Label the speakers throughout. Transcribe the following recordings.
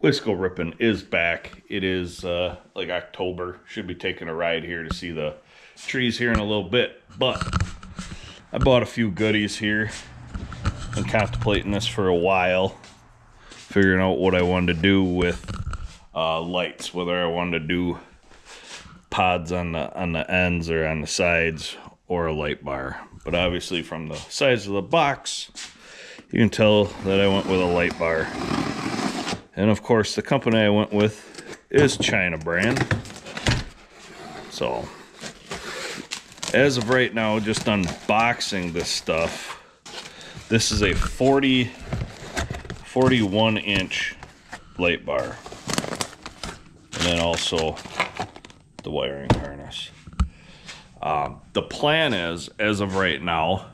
Speaker 1: Whisko ripping is back. It is like October. Should be taking a ride here to see the trees here in a little bit. But I bought a few goodies here. Been contemplating this for a while. Figuring out what I wanted to do with lights. Whether I wanted to do pods on the ends or on the sides or a light bar. But obviously from the size of the box, you can tell that I went with a light bar. And of course, the company I went with is China brand. So, as of right now, just unboxing this stuff. This is a 41 inch light bar. And then also the wiring harness. The plan is, as of right now,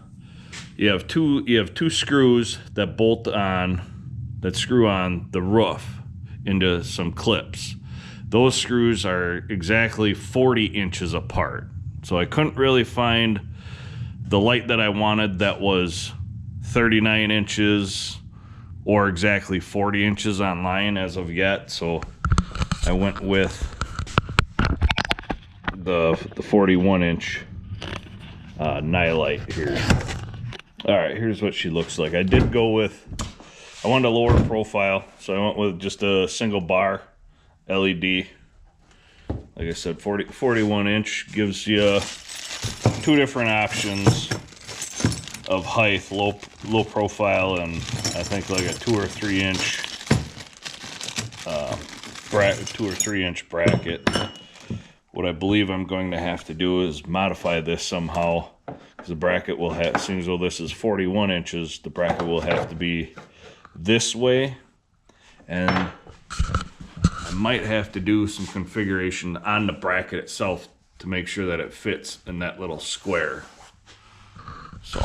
Speaker 1: you have two screws that bolt on, that screw on the roof into some clips. Those screws are exactly 40 inches apart. So I couldn't really find the light that I wanted that was 39 inches or exactly 40 inches online as of yet. So I went with the 41 inch Nilight here. All right, here's what she looks like. I did go with, I wanted a lower profile, so I went with just a single bar LED. Like I said, 41 inch gives you two different options of height, low profile, and I think like a 2 or 3 inch bracket, 2 or 3 inch bracket. What I believe I'm going to have to do is modify this somehow, because the bracket will have, as soon as this is 41 inches, the bracket will have to be this way, and I might have to do some configuration on the bracket itself to make sure that it fits in that little square. So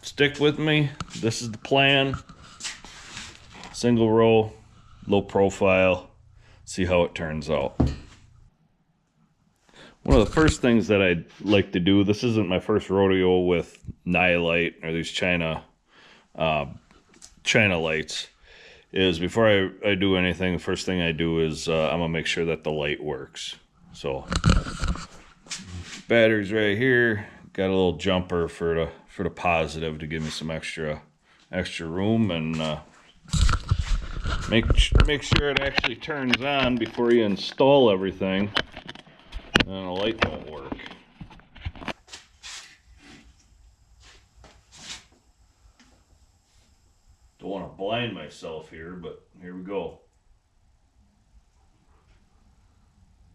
Speaker 1: stick with me. This is the plan. Single row, low profile. See how it turns out. One of the first things that I'd like to do, this isn't my first rodeo with Nilight or these China lights, is before I do anything, the first thing I do is I'm gonna make sure that the light works. So batteries right here, got a little jumper for the positive to give me some extra room, and make sure it actually turns on before you install everything, and the light won't work. Don't want to blind myself here, but here we go.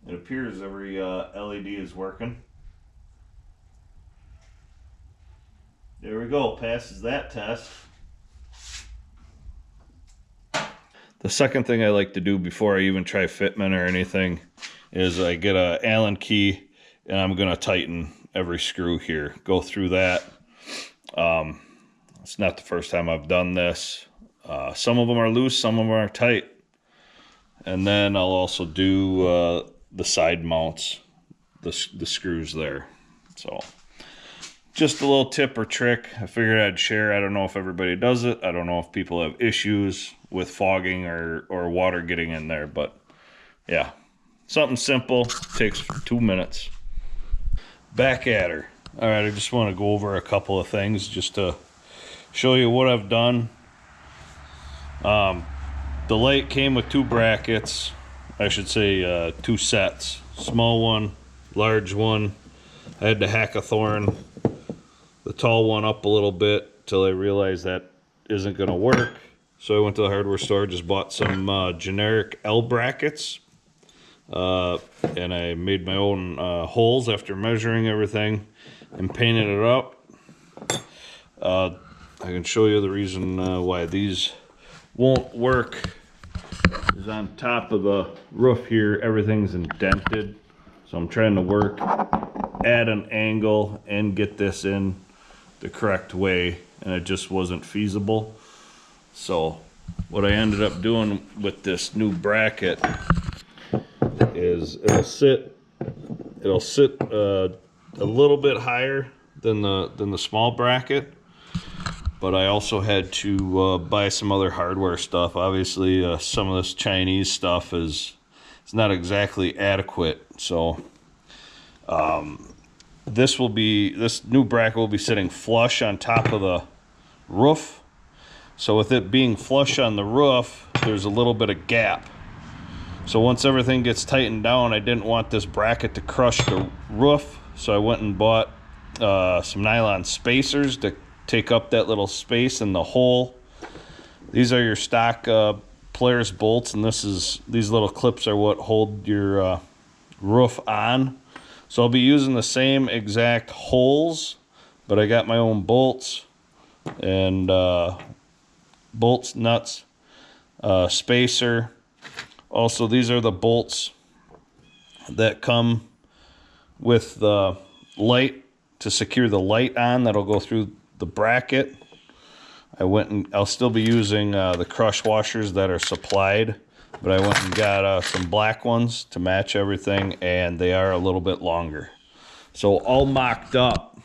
Speaker 1: It appears every LED is working. There we go, passes that test. The second thing I like to do before I even try fitment or anything is I get a Allen key and I'm going to tighten every screw here. Go through that. It's not the first time I've done this. Some of them are loose, some of them are tight. And then I'll also do the side mounts, the screws there. So just a little tip or trick I figured I'd share. I don't know if everybody does it. I don't know if people have issues with fogging or water getting in there, but yeah, something simple, takes 2 minutes. Back at her. All right, I just want to go over a couple of things just to show you what I've done. The light came with 2 brackets, I should say 2 sets, small one, large one. I had to hack a thorn the tall one up a little bit till I realized that isn't going to work. So I went to the hardware store, just bought some generic L brackets, and I made my own holes after measuring everything and painted it up. I can show you the reason why these won't work. Is on top of the roof here, everything's indented, so I'm trying to work at an angle and get this in the correct way, and it just wasn't feasible. So what I ended up doing with this new bracket is it'll sit a little bit higher than the small bracket, but I also had to buy some other hardware stuff. Obviously, some of this Chinese stuff is not exactly adequate. So this new bracket will be sitting flush on top of the roof. So with it being flush on the roof, there's a little bit of gap. So once everything gets tightened down, I didn't want this bracket to crush the roof. So I went and bought some nylon spacers to take up that little space in the hole. These are your stock Polaris bolts, and these little clips are what hold your roof on. So I'll be using the same exact holes, but I got my own bolts and bolts, nuts, spacer. Also, these are the bolts that come with the light to secure the light on that'll go through the bracket. I'll still be using the crush washers that are supplied, but I went and got some black ones to match everything, and they are a little bit longer. So all mocked up,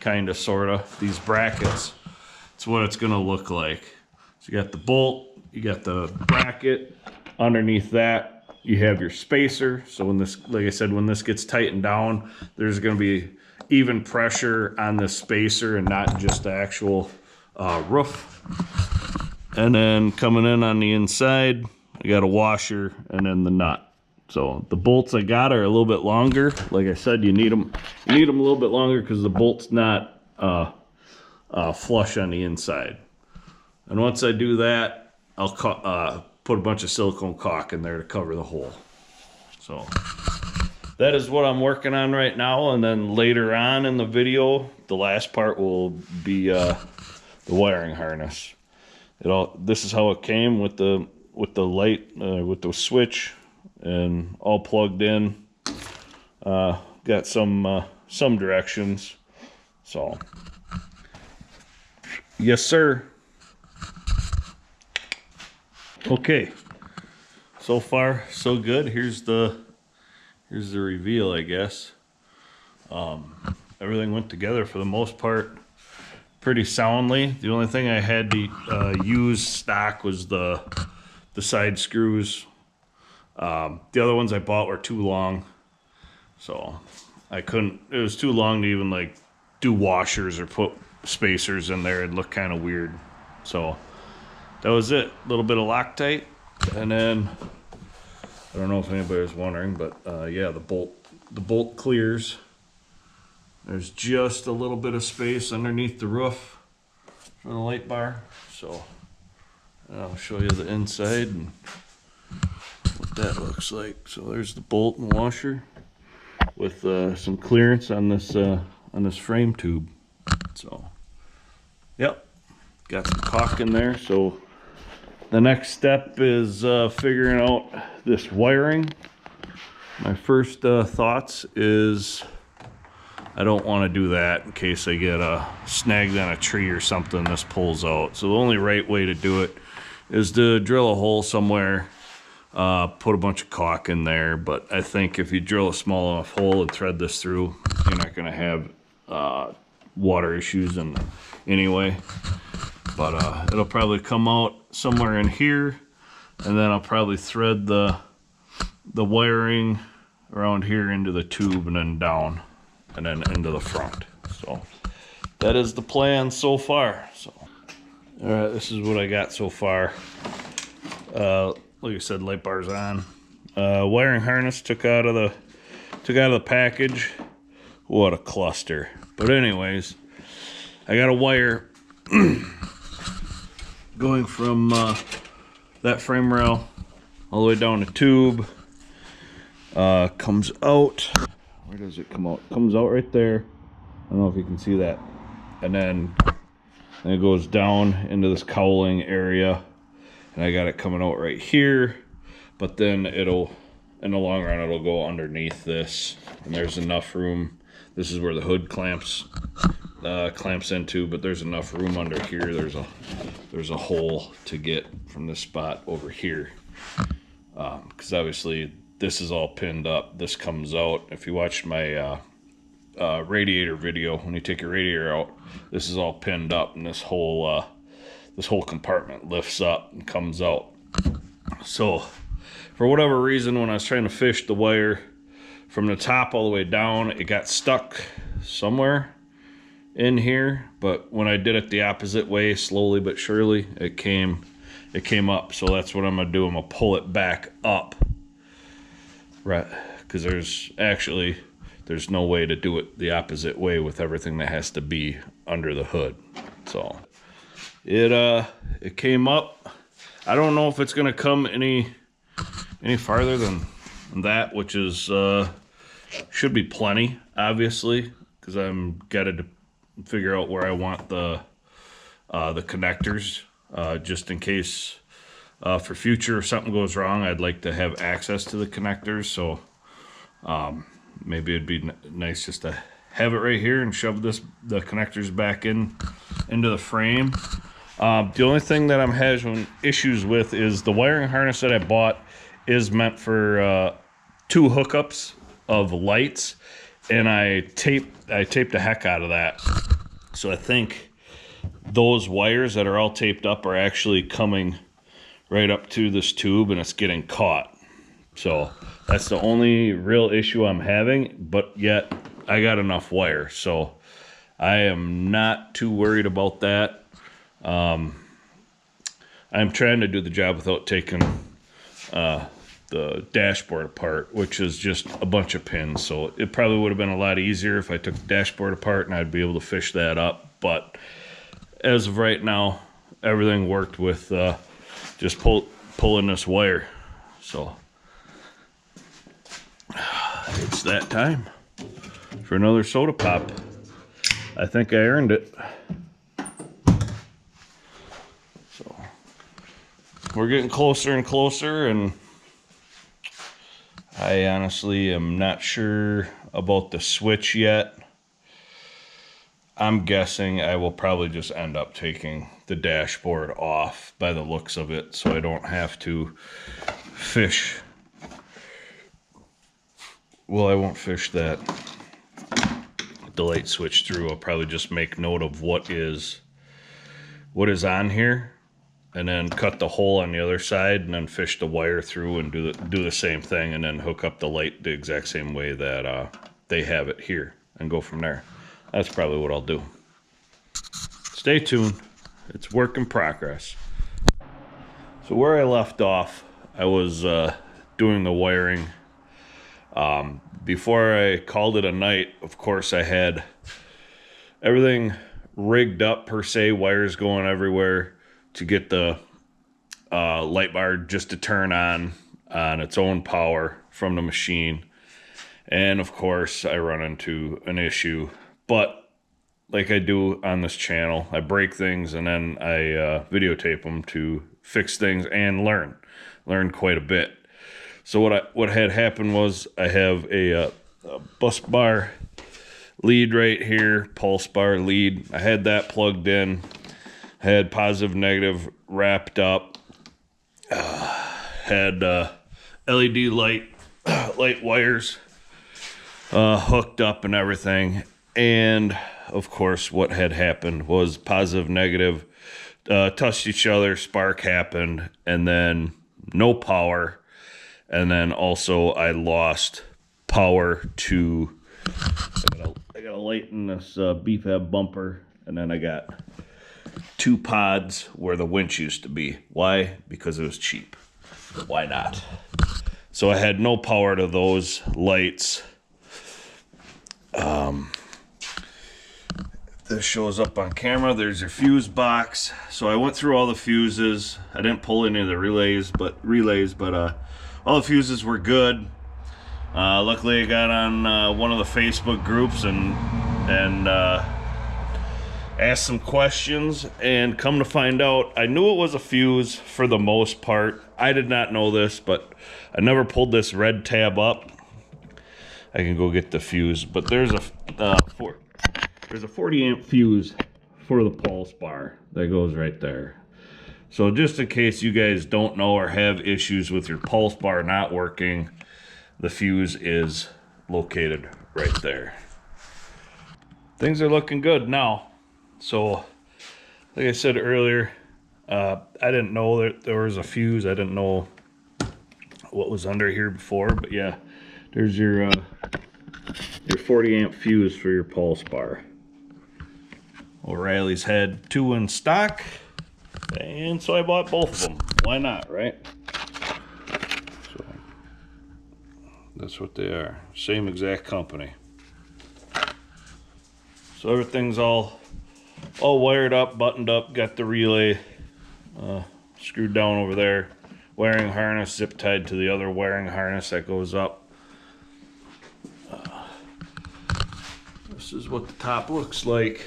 Speaker 1: kind of, sort of, these brackets. It's what it's gonna look like. So you got the bolt, you got the bracket. Underneath that, you have your spacer. So when this, like I said, when this gets tightened down, there's gonna be even pressure on the spacer and not just the actual roof. And then coming in on the inside, I got a washer and then the nut. So the bolts I got are a little bit longer. Like I said, you need them a little bit longer because the bolt's not flush on the inside. And once I do that, I'll put a bunch of silicone caulk in there to cover the hole. So that is what I'm working on right now, and then later on in the video, the last part will be the wiring harness. This is how it came with the light, with the switch, and all plugged in. Got some directions. So yes, sir. Okay, so far so good. Here's the reveal, I guess. Everything went together for the most part pretty soundly. The only thing I had to use stock was the side screws. The other ones I bought were too long, so I couldn't. It was too long to even like do washers or put spacers in there. It'd look kind of weird. So that was it. A little bit of Loctite, and then I don't know if anybody was wondering, but yeah, the bolt clears. There's just a little bit of space underneath the roof for the light bar. So I'll show you the inside and what that looks like. So there's the bolt and washer with some clearance on this frame tube. So yep, got some caulk in there. So the next step is figuring out this wiring. My first thoughts is I don't want to do that in case I get snagged on a tree or something this pulls out. So the only right way to do it is to drill a hole somewhere, put a bunch of caulk in there. But I think if you drill a small enough hole and thread this through, you're not going to have water issues anyway. But it'll probably come out somewhere in here, and then I'll probably thread the wiring around here into the tube and then down and then into the front. So that is the plan so far. So all right, this is what I got so far. Like I said, light bar's on. Wiring harness took out of the package. What a cluster. But anyways, I got a wire going from that frame rail all the way down the tube. Comes out. Where does it come out? Comes out right there. I don't know if you can see that. And then it goes down into this cowling area. And I got it coming out right here. But then in the long run, it'll go underneath this. And there's enough room. This is where the hood clamps into, but there's enough room under here. There's a hole to get from this spot over here. Because obviously this is all pinned up. This comes out. If you watched my radiator video. When you take your radiator out, this is all pinned up, and this whole compartment lifts up and comes out. So for whatever reason, when I was trying to fish the wire from the top all the way down, it got stuck somewhere in here. But when I did it the opposite way, slowly but surely, it came up. So that's what I'm gonna do. I'm gonna pull it back up, right? Because there's no way to do it the opposite way with everything that has to be under the hood. So it came up. I don't know if it's gonna come any farther than that, which is should be plenty, obviously, because I'm gotta figure out where I want the connectors, just in case for future if something goes wrong, I'd like to have access to the connectors. So maybe it'd be nice just to have it right here and shove the connectors back into the frame. The only thing that I'm having issues with is the wiring harness that I bought is meant for 2 hookups of lights, and I taped the heck out of that. So I think those wires that are all taped up are actually coming right up to this tube, and it's getting caught. So that's the only real issue I'm having, but yet I got enough wire, so I am not too worried about that. I'm trying to do the job without taking the dashboard apart, which is just a bunch of pins. So it probably would have been a lot easier if I took the dashboard apart and I'd be able to fish that up. But as of right now, everything worked with just pulling this wire. So it's that time for another soda pop. I think I earned it. So we're getting closer and closer, and I honestly am not sure about the switch yet. I'm guessing I will probably just end up taking the dashboard off by the looks of it, so I don't have to fish. Well, I won't fish the light switch through. I'll probably just make note of what is on here, and then cut the hole on the other side, and then fish the wire through and do the same thing, and then hook up the light the exact same way that they have it here, and go from there. That's probably what I'll do. Stay tuned. It's work in progress. So where I left off, I was doing the wiring. Before I called it a night, of course, I had everything rigged up per se, wires going everywhere to get the light bar just to turn on its own power from the machine. And of course, I run into an issue. But like I do on this channel, I break things and then I videotape them to fix things and learn quite a bit. So what had happened was I have a bus bar lead right here, pulse bar lead. I had that plugged in, had positive negative wrapped up, had LED light wires hooked up and everything. And of course, what had happened was positive negative touched each other, spark happened, and then no power. And then also I lost power to, I got a light in this BFAB bumper, and then I got 2 pods where the winch used to be. Why? Because it was cheap. Why not? So I had no power to those lights. This shows up on camera. There's your fuse box. So I went through all the fuses. I didn't pull any of the relays, but all the fuses were good. Luckily I got on one of the Facebook groups and asked some questions, and come to find out, I knew it was a fuse for the most part. I did not know this, but I never pulled this red tab up. I can go get the fuse, but there's a 40 amp fuse for the pulse bar that goes right there. So just in case you guys don't know or have issues with your pulse bar not working, the fuse is located right there. things are looking good now. So, like I said earlier, I didn't know that there was a fuse. I didn't know what was under here before, but yeah, there's your 40 amp fuse for your pulse bar. O'Reilly's had 2 in stock, and so I bought both of them. Why not, right? So that's what they are. Same exact company. So everything's all wired up, buttoned up, got the relay screwed down over there. Wiring harness zip tied to the other wiring harness that goes up. This is what the top looks like.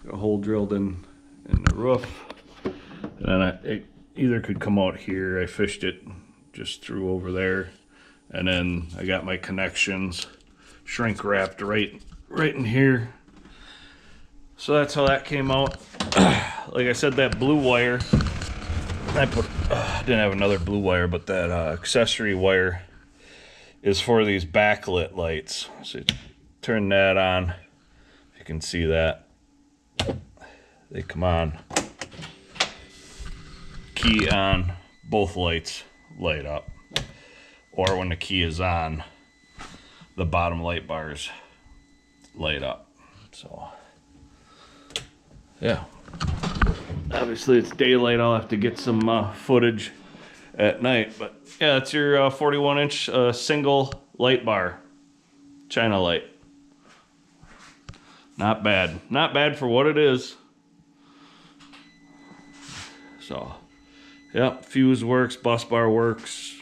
Speaker 1: Got a hole drilled in the roof. And then it either could come out here. I fished it just through over there. And then I got my connections shrink wrapped right in here. So that's how that came out. Like I said, that blue wire, I didn't have another blue wire, but that accessory wire is for these backlit lights. So you turn that on, you can see that. They come on. Key on, both lights light up. Or when the key is on, the bottom light bars light up. So, yeah. Obviously it's daylight. I'll have to get some footage at night. But yeah, it's your 41-inch single light bar. China light. Not bad. Not bad for what it is. So, yeah, fuse works, bus bar works.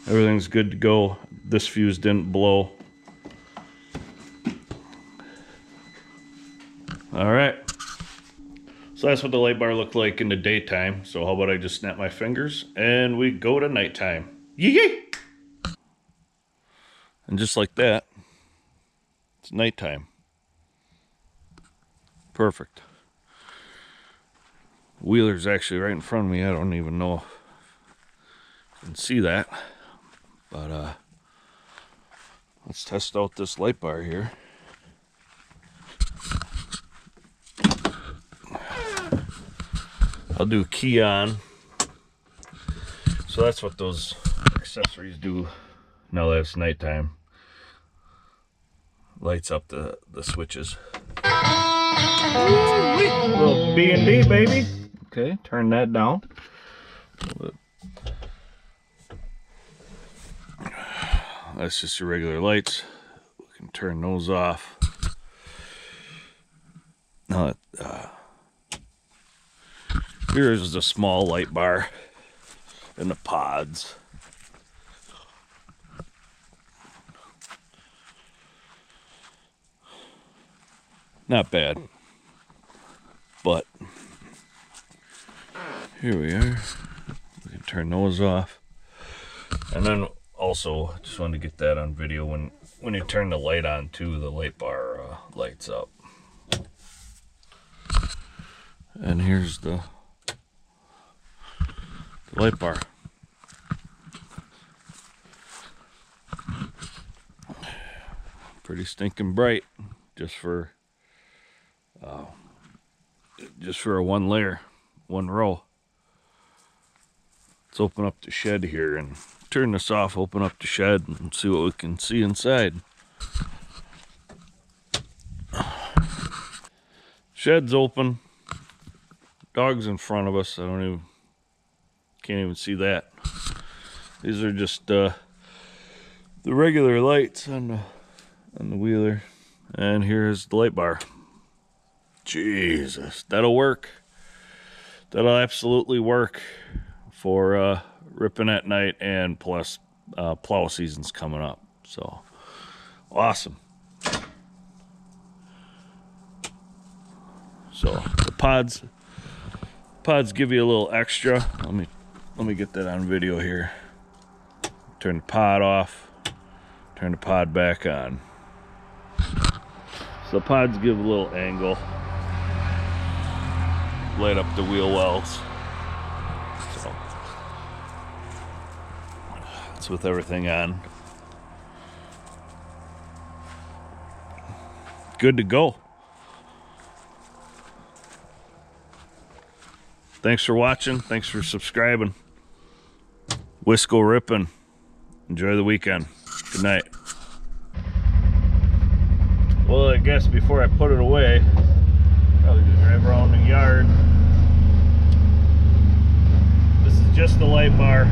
Speaker 1: Everything's good to go. This fuse didn't blow. All right. So that's what the light bar looked like in the daytime. So how about I just snap my fingers and we go to nighttime. Yee! And just like that, it's nighttime. Perfect. Wheeler's actually right in front of me. I don't even know if you can see that. But let's test out this light bar here. I'll do key on. So that's what those accessories do now that it's nighttime. Lights up the switches. Little B&D, baby. Okay, turn that down. That's just your regular lights. We can turn those off. Now, here's the small light bar and the pods. Not bad, but here we are. We can turn those off. And then also, just wanted to get that on video. When you turn the light on too, the light bar lights up. And here's the light bar. Pretty stinking bright, just for a one layer, one row. Let's open up the shed here and turn this off, open up the shed and see what we can see inside. Shed's open. Dog's in front of us. Can't even see that. These are just the regular lights on the Wheeler. And here's the light bar. Jesus, that'll work. That'll absolutely work for ripping at night, and plus plow season's coming up. So awesome. So the pods give you a little extra. Let me get that on video here. Turn the pod off, turn the pod back on. So the pods give a little angle, light up the wheel wells. So it's with everything on. good to go. Thanks for watching. Thanks for subscribing. Wisco ripping. Enjoy the weekend. Good night. Well, I guess before I put it away, probably just drive around the yard. This is just the light bar.